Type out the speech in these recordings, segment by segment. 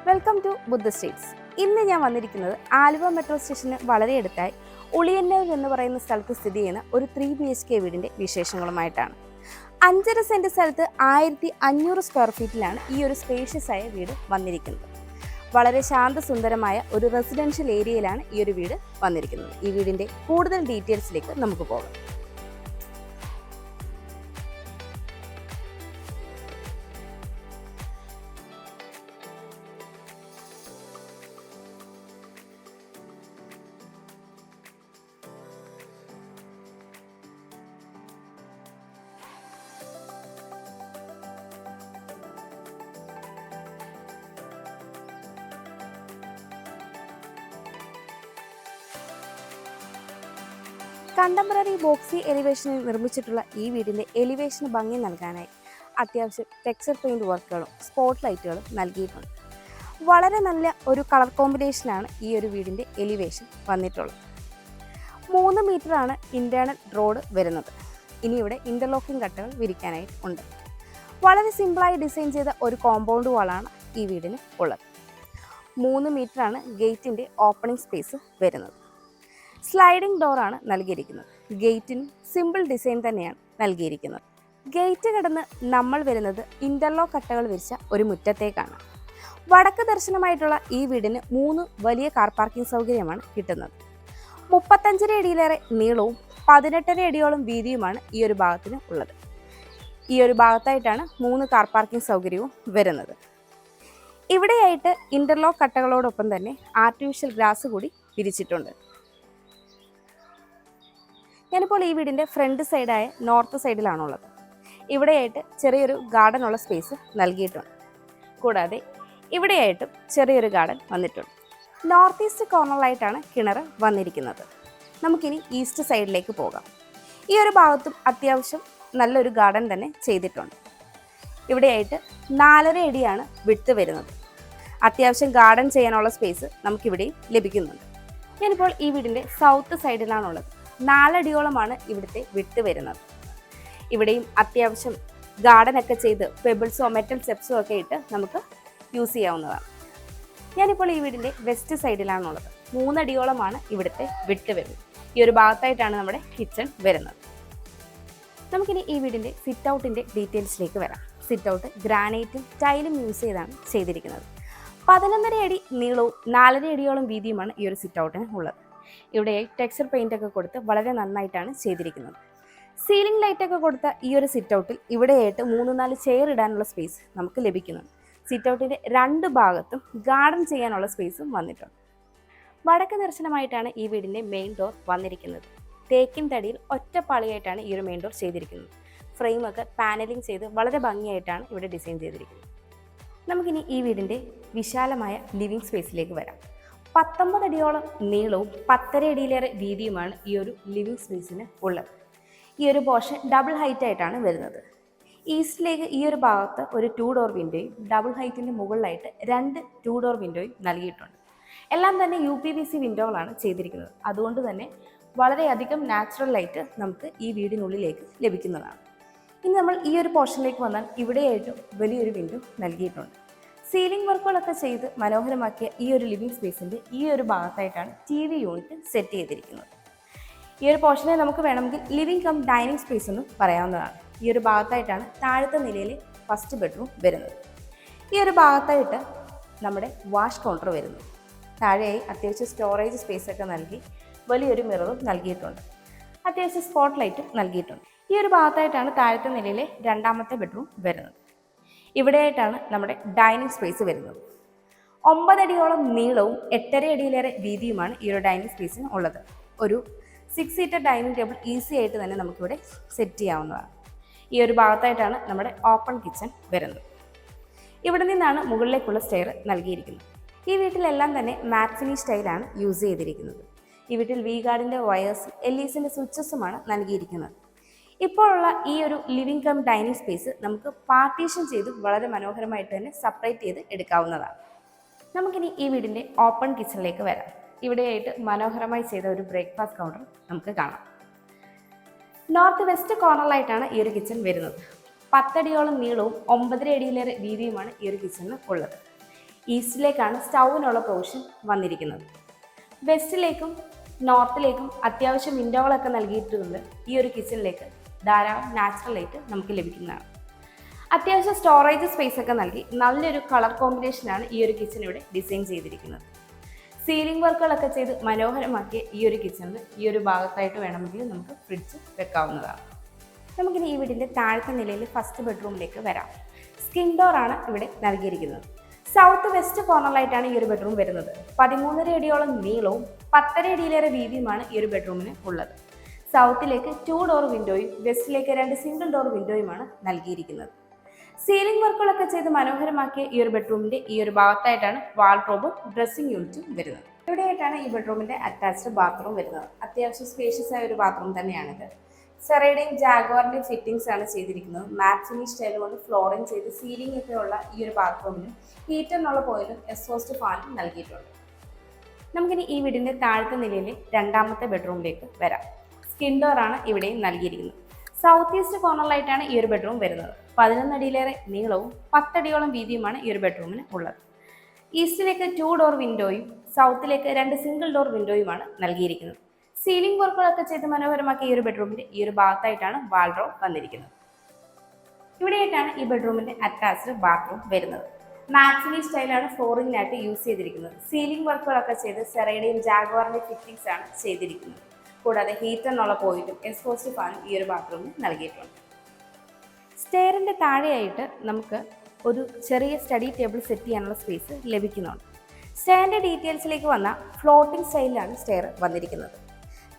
Welcome to Buddha States. ഇന്ന് ഞാൻ വന്നിരിക്കുന്നത് ആലുവ മെട്രോ സ്റ്റേഷന് വളരെ അടുത്തായി ഉളിയന്നൂർ എന്ന് പറയുന്ന സ്ഥലത്ത് സ്ഥിതി ചെയ്യുന്ന ഒരു 3 BHK വീടിൻ്റെ വിശേഷങ്ങളുമായിട്ടാണ്. 5.5 സെൻറ്റ് സ്ഥലത്ത് 1500 സ്ക്വയർ ഫീറ്റിലാണ് ഈ ഒരു സ്പേഷ്യസ് ആയ വീട് വന്നിരിക്കുന്നത്. വളരെ ശാന്തസുന്ദരമായ ഒരു റെസിഡൻഷ്യൽ ഏരിയയിലാണ് ഈ ഒരു വീട് വന്നിരിക്കുന്നത്. ഈ വീടിൻ്റെ കൂടുതൽ ഡീറ്റെയിൽസിലേക്ക് നമുക്ക് പോകാം. കണ്ടംപററി ബോക്സി എലിവേഷനിൽ നിർമ്മിച്ചിട്ടുള്ള ഈ വീടിൻ്റെ എലിവേഷന് ഭംഗി നൽകാനായി അത്യാവശ്യം ടെക്സ്ചർ പെയിൻറ് വർക്കുകളും സ്പോട്ട് ലൈറ്റുകളും നൽകിയിട്ടുണ്ട്. വളരെ നല്ല ഒരു കളർ കോമ്പിനേഷനാണ് ഈ ഒരു വീടിൻ്റെ എലിവേഷൻ വന്നിട്ടുള്ളത്. 3 മീറ്ററാണ് ഇൻറ്റേർണൽ റോഡ് വരുന്നത്. ഇനി ഇവിടെ ഇൻ്റർലോക്കിംഗ് കട്ടകൾ വിരിക്കാനായിട്ട് ഉണ്ട്. വളരെ സിമ്പിളായി ഡിസൈൻ ചെയ്ത ഒരു കോമ്പൗണ്ട് വാളാണ് ഈ വീടിന് ഉള്ളത്. 3 മീറ്ററാണ് ഗേറ്റിൻ്റെ ഓപ്പണിംഗ് സ്പേസ് വരുന്നത്. സ്ലൈഡിംഗ് ഡോറാണ് നൽകിയിരിക്കുന്നത്. ഗേറ്റിന് സിമ്പിൾ ഡിസൈൻ തന്നെയാണ് നൽകിയിരിക്കുന്നത്. ഗേറ്റ് കടന്ന് നമ്മൾ വരുന്നത് ഇൻ്റർലോക്ക് കട്ടകൾ വിരിച്ച ഒരു മുറ്റത്തേക്കാണ്. വടക്ക് ദർശനമായിട്ടുള്ള ഈ വീടിന് 3 വലിയ കാർ പാർക്കിംഗ് സൗകര്യമാണ് കിട്ടുന്നത്. 35 അടിയിലേറെ നീളവും 18 അടിയോളം വീതിയുമാണ് ഈ ഒരു ഭാഗത്തിന് ഉള്ളത്. ഈ ഒരു ഭാഗത്തായിട്ടാണ് 3 കാർ പാർക്കിംഗ് സൗകര്യവും വരുന്നത്. ഇവിടെയായിട്ട് ഇൻ്റർലോക്ക് കട്ടകളോടൊപ്പം തന്നെ ആർട്ടിഫിഷ്യൽ ഗ്രാസ് കൂടി വിരിച്ചിട്ടുണ്ട്. ഞാനിപ്പോൾ ഈ വീടിൻ്റെ ഫ്രണ്ട് സൈഡായ നോർത്ത് സൈഡിലാണുള്ളത്. ഇവിടെയായിട്ട് ചെറിയൊരു ഗാർഡൻ ഉള്ള സ്പേസ് നൽകിയിട്ടുണ്ട്. കൂടാതെ ഇവിടെയായിട്ടും ചെറിയൊരു ഗാർഡൻ വന്നിട്ടുണ്ട്. നോർത്ത് ഈസ്റ്റ് കോർണറിലായിട്ടാണ് കിണർ വന്നിരിക്കുന്നത്. നമുക്കിനി ഈസ്റ്റ് സൈഡിലേക്ക് പോകാം. ഈ ഒരു ഭാഗത്തും അത്യാവശ്യം നല്ലൊരു ഗാർഡൻ തന്നെ ചെയ്തിട്ടുണ്ട്. ഇവിടെയായിട്ട് 4.5 അടിയാണ് വിഡ്ത് വരുന്നത്. അത്യാവശ്യം ഗാർഡൻ ചെയ്യാനുള്ള സ്പേസ് നമുക്കിവിടെയും ലഭിക്കുന്നുണ്ട്. ഞാനിപ്പോൾ ഈ വീടിൻ്റെ സൗത്ത് സൈഡിലാണുള്ളത്. 4 അടിയോളമാണ് ഇവിടുത്തെ വിട്ട് വരുന്നത്. ഇവിടെയും അത്യാവശ്യം ഗാർഡനൊക്കെ ചെയ്ത് പെബിൾസോ മെറ്റൽ സ്റ്റെപ്സോ ഒക്കെ ഇട്ട് നമുക്ക് യൂസ് ചെയ്യാവുന്നതാണ്. ഞാനിപ്പോൾ ഈ വീടിൻ്റെ വെസ്റ്റ് സൈഡിലാണുള്ളത്. 3 അടിയോളമാണ് ഇവിടുത്തെ വിട്ട് വരുന്നത്. ഈ ഒരു ഭാഗത്തായിട്ടാണ് നമ്മുടെ കിച്ചൺ വരുന്നത്. നമുക്കിനി ഈ വീടിൻ്റെ സിറ്റ് ഔട്ടിൻ്റെ ഡീറ്റെയിൽസിലേക്ക് വരാം. സിറ്റ് ഔട്ട് ഗ്രാനൈറ്റും ടൈലും യൂസ് ചെയ്താണ് ചെയ്തിരിക്കുന്നത്. 11.5 അടി നീളവും 4.5 അടിയോളം വീതിയുമാണ് ഈ ഒരു സിറ്റ് ഔട്ടിന് ഉള്ളത്. ഇവിടെ ടെക്സ്ചർ പെയിൻ്റ് ഒക്കെ കൊടുത്ത് വളരെ നന്നായിട്ടാണ് ചെയ്തിരിക്കുന്നത്. സീലിംഗ് ലൈറ്റൊക്കെ കൊടുത്ത ഈ ഒരു സിറ്റ് ഔട്ടിൽ ഇവിടെയായിട്ട് 3-4 ചെയർ ഇടാനുള്ള സ്പേസ് നമുക്ക് ലഭിക്കുന്നുണ്ട്. സിറ്റ് ഔട്ടിൻ്റെ 2 ഭാഗത്തും ഗാർഡൻ ചെയ്യാനുള്ള സ്പേസും വന്നിട്ടുണ്ട്. വടക്ക് ദർശനമായിട്ടാണ് ഈ വീടിൻ്റെ മെയിൻ ഡോർ വന്നിരിക്കുന്നത്. തേക്കിൻ തടിയിൽ ഒറ്റപ്പാളിയായിട്ടാണ് ഈ ഒരു മെയിൻ ഡോർ ചെയ്തിരിക്കുന്നത്. ഫ്രെയിമൊക്കെ പാനലിംഗ് ചെയ്ത് വളരെ ഭംഗിയായിട്ടാണ് ഇവിടെ ഡിസൈൻ ചെയ്തിരിക്കുന്നത്. നമുക്കിനി ഈ വീടിൻ്റെ വിശാലമായ ലിവിങ് സ്പേസിലേക്ക് വരാം. 19 അടിയോളം നീളവും 10.5 അടിയിലേറെ വീതിയുമാണ് ഈ ഒരു ലിവിങ് സ്പേസിന് ഉള്ളത്. ഈ ഒരു പോർഷൻ ഡബിൾ ഹൈറ്റ് ആയിട്ടാണ് വരുന്നത്. ഈസ്റ്റിലേക്ക് ഈ ഒരു ഭാഗത്ത് ഒരു 2 ഡോർ വിൻഡോയും ഡബിൾ ഹൈറ്റിൻ്റെ മുകളിലായിട്ട് 2 2 ഡോർ വിൻഡോയും നൽകിയിട്ടുണ്ട്. എല്ലാം തന്നെ UPVC വിൻഡോകളാണ് ചെയ്തിരിക്കുന്നത്. അതുകൊണ്ട് തന്നെ വളരെയധികം നാച്ചുറൽ ലൈറ്റ് നമുക്ക് ഈ വീടിനുള്ളിലേക്ക് ലഭിക്കുന്നതാണ്. ഇനി നമ്മൾ ഈ ഒരു പോർഷനിലേക്ക് വന്നാൽ ഇവിടെയായിട്ടും വലിയൊരു വിൻഡോ നൽകിയിട്ടുണ്ട്. സീലിംഗ് വർക്കുകളൊക്കെ ചെയ്ത് മനോഹരമാക്കിയ ഈ ഒരു ലിവിങ് സ്പേസിൻ്റെ ഈ ഒരു ഭാഗത്തായിട്ടാണ് TV യൂണിറ്റ് സെറ്റ് ചെയ്തിരിക്കുന്നത്. ഈ ഒരു പോർഷനെ നമുക്ക് വേണമെങ്കിൽ ലിവിങ് കം ഡൈനിങ് സ്പേസ് എന്നും പറയാവുന്നതാണ്. ഈ ഒരു ഭാഗത്തായിട്ടാണ് താഴത്തെ നിലയിലെ ഫസ്റ്റ് ബെഡ്റൂം വരുന്നത്. ഈ ഒരു ഭാഗത്തായിട്ട് നമ്മുടെ വാഷ് കൗണ്ടർ വരുന്നു. താഴെയായി അത്യാവശ്യം സ്റ്റോറേജ് സ്പേസൊക്കെ നൽകി വലിയൊരു മിററും നൽകിയിട്ടുണ്ട്. അത്യാവശ്യം സ്പോട്ട് ലൈറ്റും നൽകിയിട്ടുണ്ട്. ഈ ഒരു ഭാഗത്തായിട്ടാണ് താഴത്തെ നിലയിലെ 2ാമത്തെ ബെഡ്റൂം വരുന്നത്. ഇവിടെയായിട്ടാണ് നമ്മുടെ ഡൈനിങ് സ്പേസ് വരുന്നത്. 9 അടിയോളം നീളവും 8.5 അടിയിലേറെ വീതിയുമാണ് ഈ ഒരു ഡൈനിങ് സ്പേസിന് ഉള്ളത്. ഒരു 6 സീറ്റർ ഡൈനിങ് ടേബിൾ ഈസി ആയിട്ട് തന്നെ നമുക്കിവിടെ സെറ്റ് ചെയ്യാവുന്നതാണ്. ഈ ഒരു ഭാഗത്തായിട്ടാണ് നമ്മുടെ ഓപ്പൺ കിച്ചൺ വരുന്നത്. ഇവിടെ നിന്നാണ് മുകളിലേക്കുള്ള സ്റ്റെയർ നൽകിയിരിക്കുന്നത്. ഈ വീട്ടിലെല്ലാം തന്നെ മാറ്റ് ഫിനിഷ് സ്റ്റൈലാണ് യൂസ് ചെയ്തിരിക്കുന്നത്. ഈ വീട്ടിൽ V-ഗാർഡിൻ്റെ വയേഴ്സും LEDസിൻ്റെ സ്വിച്ചസുമാണ് നൽകിയിരിക്കുന്നത്. ഇപ്പോഴുള്ള ഈ ഒരു ലിവിങ് കം ഡൈനിങ് സ്പേസ് നമുക്ക് പാർട്ടീഷൻ ചെയ്ത് വളരെ മനോഹരമായിട്ട് തന്നെ സെപ്പറേറ്റ് ചെയ്ത് എടുക്കാവുന്നതാണ്. നമുക്കിനി ഈ വീടിൻ്റെ ഓപ്പൺ കിച്ചണിലേക്ക് വരാം. ഇവിടെയായിട്ട് മനോഹരമായി ചെയ്ത ഒരു ബ്രേക്ക്ഫാസ്റ്റ് കൗണ്ടർ നമുക്ക് കാണാം. നോർത്ത് വെസ്റ്റ് കോർണറിലായിട്ടാണ് ഈ ഒരു കിച്ചൺ വരുന്നത്. 10 അടിയോളം നീളവും 9.5 അടിയിലേറെ വീതിയുമാണ് ഈ ഒരു കിച്ചണിന് ഉള്ളത്. ഈസ്റ്റിലേക്കാണ് സ്റ്റൗവിനുള്ള പ്രൊവിഷൻ വന്നിരിക്കുന്നത്. വെസ്റ്റിലേക്കും നോർത്തിലേക്കും അത്യാവശ്യം വിൻഡോകളൊക്കെ നൽകിയിട്ടുണ്ട്. ഈ ഒരു കിച്ചണിലേക്ക് ധാരാളം നാച്ചുറൽ ലൈറ്റ് നമുക്ക് ലഭിക്കുന്നതാണ്. അത്യാവശ്യം സ്റ്റോറേജ് സ്പേസ് ഒക്കെ നൽകി നല്ലൊരു കളർ കോമ്പിനേഷനാണ് ഈ ഒരു കിച്ചൺ ഇവിടെ ഡിസൈൻ ചെയ്തിരിക്കുന്നത്. സീലിംഗ് വർക്കുകളൊക്കെ ചെയ്ത് മനോഹരമാക്കിയ ഈ ഒരു കിച്ചണിൽ ഈ ഒരു ഭാഗത്തായിട്ട് വേണമെങ്കിൽ നമുക്ക് ഫ്രിഡ്ജ് വെക്കാവുന്നതാണ്. നമുക്കിനി ഈ വീടിൻ്റെ താഴത്തെ നിലയിൽ ഫസ്റ്റ് ബെഡ്റൂമിലേക്ക് വരാം. സ്കിൻ ഡോറാണ് ഇവിടെ നൽകിയിരിക്കുന്നത്. സൗത്ത് വെസ്റ്റ് കോർണറിലായിട്ടാണ് ഈ ഒരു ബെഡ്റൂം വരുന്നത്. 13.5 അടിയോളം നീളവും 10.5 അടിയിലേറെ വീതിയുമാണ് ഈ ഒരു ബെഡ്റൂമിന് ഉള്ളത്. സൗത്തിലേക്ക് 2 ഡോർ വിൻഡോയും വെസ്റ്റിലേക്ക് 2 സിംഗിൾ ഡോർ വിൻഡോയുമാണ് നൽകിയിരിക്കുന്നത്. സീലിംഗ് വർക്കുകളൊക്കെ ചെയ്ത് മനോഹരമാക്കിയ ഈ ഒരു ബെഡ്റൂമിന്റെ ഈ ഒരു ഭാഗത്തായിട്ടാണ് വാൾഡ്രോബും ഡ്രസ്സിംഗ് യൂണിറ്റും വരുന്നത്. ഇവിടെയായിട്ടാണ് ഈ ബെഡ്റൂമിന്റെ അറ്റാച്ച്ഡ് ബാത്റൂം വരുന്നത്. അത്യാവശ്യം സ്പേഷ്യസ് ആയ ഒരു ബാത്റൂം തന്നെയാണിത്. സെറയുടെയും ജാഗ്വാറിന്റെയും ഫിറ്റിംഗ്സ് ആണ് ചെയ്തിരിക്കുന്നത്. മാറ്റ് ഫിനിഷ് സ്റ്റൈൽ കൊണ്ട് ഫ്ലോറിംഗ് ചെയ്ത് സീലിംഗ് ഒക്കെ ഉള്ള ഈ ഒരു ബാത്റൂമിന് ഹീറ്ററിനുള്ള പോയിന്റും എക്സോസ്റ്റ് ഫാനും നൽകിയിട്ടുണ്ട്. നമുക്കിനി ഈ വീടിന്റെ താഴത്തെ നിലയിലെ രണ്ടാമത്തെ ബെഡ്റൂമിലേക്ക് വരാം. സ്കിൻ ഡോറാണ് ഇവിടെയും നൽകിയിരിക്കുന്നത്. സൗത്ത് ഈസ്റ്റ് കോർണറിലായിട്ടാണ് ഈ ഒരു ബെഡ്റൂം വരുന്നത്. 11 അടിയിലേറെ നീളവും 10 അടിയോളം വീതിയുമാണ് ഈ ഒരു ബെഡ്റൂമിന് ഉള്ളത്. ഈസ്റ്റിലേക്ക് 2 ഡോർ വിൻഡോയും സൗത്തിലേക്ക് 2 സിംഗിൾ ഡോർ വിൻഡോയുമാണ് നൽകിയിരിക്കുന്നത്. സീലിംഗ് വർക്കുകളൊക്കെ ചെയ്ത് മനോഹരമാക്കിയ ഈ ഒരു ബെഡ്റൂമിന്റെ ഈ ഒരു ഭാഗത്തായിട്ടാണ് വാൾഡ്രോബ് വന്നിരിക്കുന്നത്. ഇവിടെയായിട്ടാണ് ഈ ബെഡ്റൂമിന്റെ അറ്റാച്ച്ഡ് ബാത്റൂം വരുന്നത്. മാറ്റ് സ്റ്റൈലാണ് ഫ്ലോറിംഗിനായിട്ട് യൂസ് ചെയ്തിരിക്കുന്നത്. സീലിംഗ് വർക്കുകളൊക്കെ ചെയ്ത് സെറയുടെയും ജാഗ്വാറിന്റെയും ഫിറ്റിംഗ്സ് ആണ് ചെയ്തിരിക്കുന്നത്. കൂടാതെ ഹീറ്ററിനുള്ള പോയിന്റും എക്സോസ്റ്റ് ഫാനും ഈ ഒരു ബാത്റൂമിൽ നൽകിയിട്ടുണ്ട്. സ്റ്റെയറിൻ്റെ താഴെയായിട്ട് നമുക്ക് ഒരു ചെറിയ സ്റ്റഡി ടേബിൾ സെറ്റ് ചെയ്യാനുള്ള സ്പേസ് ലഭിക്കുന്നുണ്ട്. സ്റ്റെയറിൻ്റെ ഡീറ്റെയിൽസിലേക്ക് വന്ന ഫ്ലോട്ടിംഗ് സ്റ്റൈലിലാണ് സ്റ്റെയർ വന്നിരിക്കുന്നത്.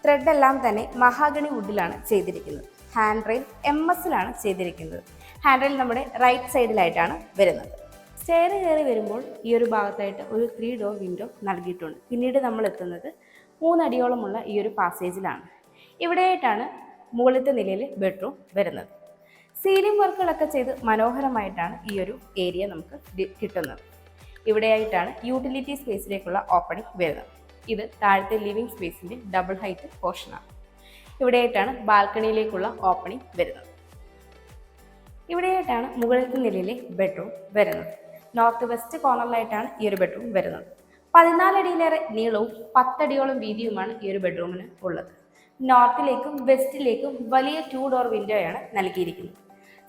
ത്രെഡ് എല്ലാം തന്നെ മഹാഗണി വുഡിലാണ് ചെയ്തിരിക്കുന്നത്. ഹാൻഡ് റെയിൽ MS-ലാണ് ചെയ്തിരിക്കുന്നത്. ഹാൻഡ് റെയിൽ നമ്മുടെ റൈറ്റ് സൈഡിലായിട്ടാണ് വരുന്നത്. സ്റ്റെയർ കയറി വരുമ്പോൾ ഈ ഒരു ഭാഗത്തായിട്ട് ഒരു 3 ഡോർ വിൻഡോ നൽകിയിട്ടുണ്ട്. പിന്നീട് നമ്മൾ എത്തുന്നത് 3 അടിയോളമുള്ള ഈ ഒരു പാസേജിലാണ്. ഇവിടെയായിട്ടാണ് മുകളിലത്തെ നിലയിൽ ബെഡ്റൂം വരുന്നത്. സീലിംഗ് വർക്കുകളൊക്കെ ചെയ്ത് മനോഹരമായിട്ടാണ് ഈ ഒരു ഏരിയ നമുക്ക് കിട്ടുന്നത്. ഇവിടെയായിട്ടാണ് യൂട്ടിലിറ്റി സ്പേസിലേക്കുള്ള ഓപ്പണിംഗ് വരുന്നത്. ഇത് താഴത്തെ ലിവിംഗ് സ്പേസിൻ്റെ ഡബിൾ ഹൈറ്റ് പോർഷനാണ്. ഇവിടെയായിട്ടാണ് ബാൽക്കണിയിലേക്കുള്ള ഓപ്പണിംഗ് വരുന്നത്. ഇവിടെയായിട്ടാണ് മുകളിലത്തെ നിലയിലെ ബെഡ്റൂം വരുന്നത്. നോർത്ത് വെസ്റ്റ് കോർണറിലായിട്ടാണ് ഈ ഒരു ബെഡ്റൂം വരുന്നത്. 14 അടിയിലേറെ നീളവും 10 അടിയോളം വീതിയുമാണ് ഈ ഒരു ബെഡ്റൂമിന് ഉള്ളത്. നോർത്തിലേക്കും വെസ്റ്റിലേക്കും വലിയ 2 ഡോർ വിൻഡോയാണ് നൽകിയിരിക്കുന്നത്.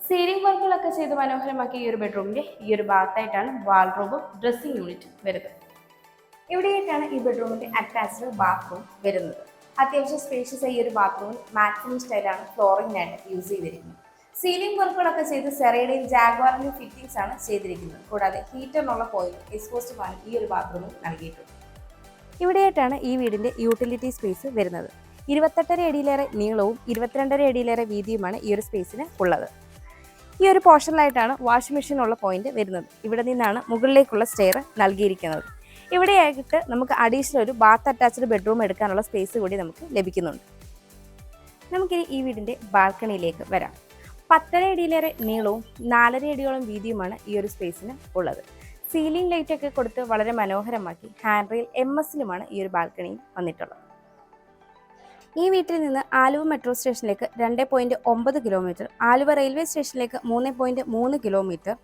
സീലിംഗ് വർക്കുകളൊക്കെ ചെയ്ത് മനോഹരമാക്കിയ ഈ ഒരു ബെഡ്റൂമിൻ്റെ ഈ ഒരു ഭാഗത്തായിട്ടാണ് വാൾഡ്രോബും ഡ്രസ്സിംഗ് യൂണിറ്റും വരുന്നത്. ഇവിടെയായിട്ടാണ് ഈ ബെഡ്റൂമിൻ്റെ അറ്റാച്ച്ഡ് ബാത്റൂം വരുന്നത്. അത്യാവശ്യം സ്പേഷ്യസ് ഈ ഒരു ബാത്റൂമിൽ മാറ്റ് ഫിനിഷ് സ്റ്റൈലാണ് ഫ്ലോറിംഗിനായിട്ട് യൂസ് ചെയ്തിരിക്കുന്നത്. സീലിംഗ് വർക്കുകളൊക്കെ ചെയ്ത് സെറയുടെയും ജാഗ്വാറിന്റെയും ഫിറ്റിംഗ്സ് ആണ് ചെയ്തിരിക്കുന്നത്. കൂടാതെ ഹീറ്ററിനുള്ള പോയിന്റ് എക്സോസ്റ്റ് ഫാനും ഈ ഒരു ബാത്റൂമിൽ നൽകിയിട്ടുണ്ട്. ഇവിടെയായിട്ടാണ് ഈ വീടിൻ്റെ യൂട്ടിലിറ്റി സ്പേസ് വരുന്നത്. 28.5 അടിയിലേറെ നീളവും 22.5 അടിയിലേറെ വീതിയുമാണ് ഈ ഒരു സ്പേസിന് ഉള്ളത്. ഈ ഒരു പോർഷനിലായിട്ടാണ് വാഷിംഗ് മെഷീനുള്ള പോയിന്റ് വരുന്നത്. ഇവിടെ നിന്നാണ് മുകളിലേക്കുള്ള സ്റ്റെയർ നൽകിയിരിക്കുന്നത്. ഇവിടെയായിട്ട് നമുക്ക് അഡീഷണൽ ഒരു ബാത്ത് അറ്റാച്ച്ഡ് ബെഡ്റൂം എടുക്കാനുള്ള സ്പേസ് കൂടി നമുക്ക് ലഭിക്കുന്നുണ്ട്. നമുക്കിനി ഈ വീടിൻ്റെ ബാൽക്കണിയിലേക്ക് വരാം. 10.5 അടിയിലേറെ നീളവും 4.5 അടിയോളം വീതിയുമാണ് ഈ ഒരു സ്പേസിന് ഉള്ളത്. സീലിംഗ് ലൈറ്റൊക്കെ കൊടുത്ത് വളരെ മനോഹരമാക്കി ഹാൻഡ് റെയിൽ MS-ലുമാണ് ഈ ഒരു ബാൽക്കണിയിൽ വന്നിട്ടുള്ളത്. ഈ വീട്ടിൽ നിന്ന് ആലുവ മെട്രോ സ്റ്റേഷനിലേക്ക് 2.9 കിലോമീറ്റർ, ആലുവ റെയിൽവേ സ്റ്റേഷനിലേക്ക് 3.3 കിലോമീറ്റർ,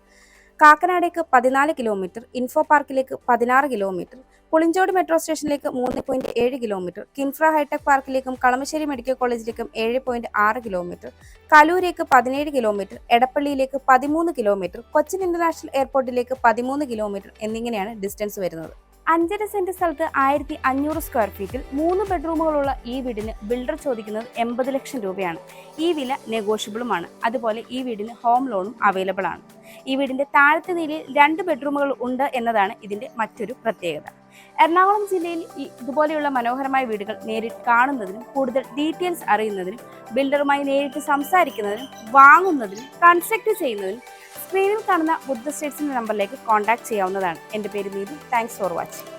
കാക്കനാടേക്ക് 14 കിലോമീറ്റർ, ഇൻഫോ പാർക്കിലേക്ക് 16 കിലോമീറ്റർ, പുളിഞ്ചോട് മെട്രോ സ്റ്റേഷനിലേക്ക് 3.7 കിലോമീറ്റർ, കിൻഫ്ര ഹൈടെക് പാർക്കിലേക്കും കളമശ്ശേരി മെഡിക്കൽ കോളേജിലേക്കും 7.6 കിലോമീറ്റർ, കലൂരേക്ക് 17 കിലോമീറ്റർ, എടപ്പള്ളിയിലേക്ക് 13 കിലോമീറ്റർ, കൊച്ചിൻ ഇന്റർനാഷണൽ എയർപോർട്ടിലേക്ക് 13 കിലോമീറ്റർ എന്നിങ്ങനെയാണ് ഡിസ്റ്റൻസ് വരുന്നത്. 5.5 സെന്റ് സ്ഥലത്ത് 1500 സ്ക്വയർ ഫീറ്റിൽ 3 ബെഡ്റൂമുകളുള്ള ഈ വീടിന് ബിൽഡർ ചോദിക്കുന്നത് 80 ലക്ഷം രൂപയാണ്. ഈ വില നെഗോഷ്യബിളുമാണ്. അതുപോലെ ഈ വീടിന് ഹോം ലോണും അവൈലബിൾ ആണ്. ഈ വീടിന്റെ താഴത്തെ നിലയിൽ 2 ബെഡ്റൂമുകൾ ഉണ്ട് എന്നതാണ് ഇതിന്റെ മറ്റൊരു പ്രത്യേകത. എറണാകുളം ജില്ലയിൽ ഇതുപോലെയുള്ള മനോഹരമായ വീടുകൾ നേരിട്ട് കാണുന്നതിനും കൂടുതൽ ഡീറ്റെയിൽസ് അറിയുന്നതിനും ബിൽഡറുമായി നേരിട്ട് സംസാരിക്കുന്നതിനും വാങ്ങുന്നതിനും കൺസ്ട്രക്ട് ചെയ്യുന്നതിനും സ്ക്രീനിൽ കാണുന്ന ബുദ്ധ സ്റ്റേറ്റ്സിന്റെ നമ്പറിലേക്ക് കോൺടാക്ട് ചെയ്യാവുന്നതാണ്. എൻ്റെ പേര് നീതു. Thanks for watching.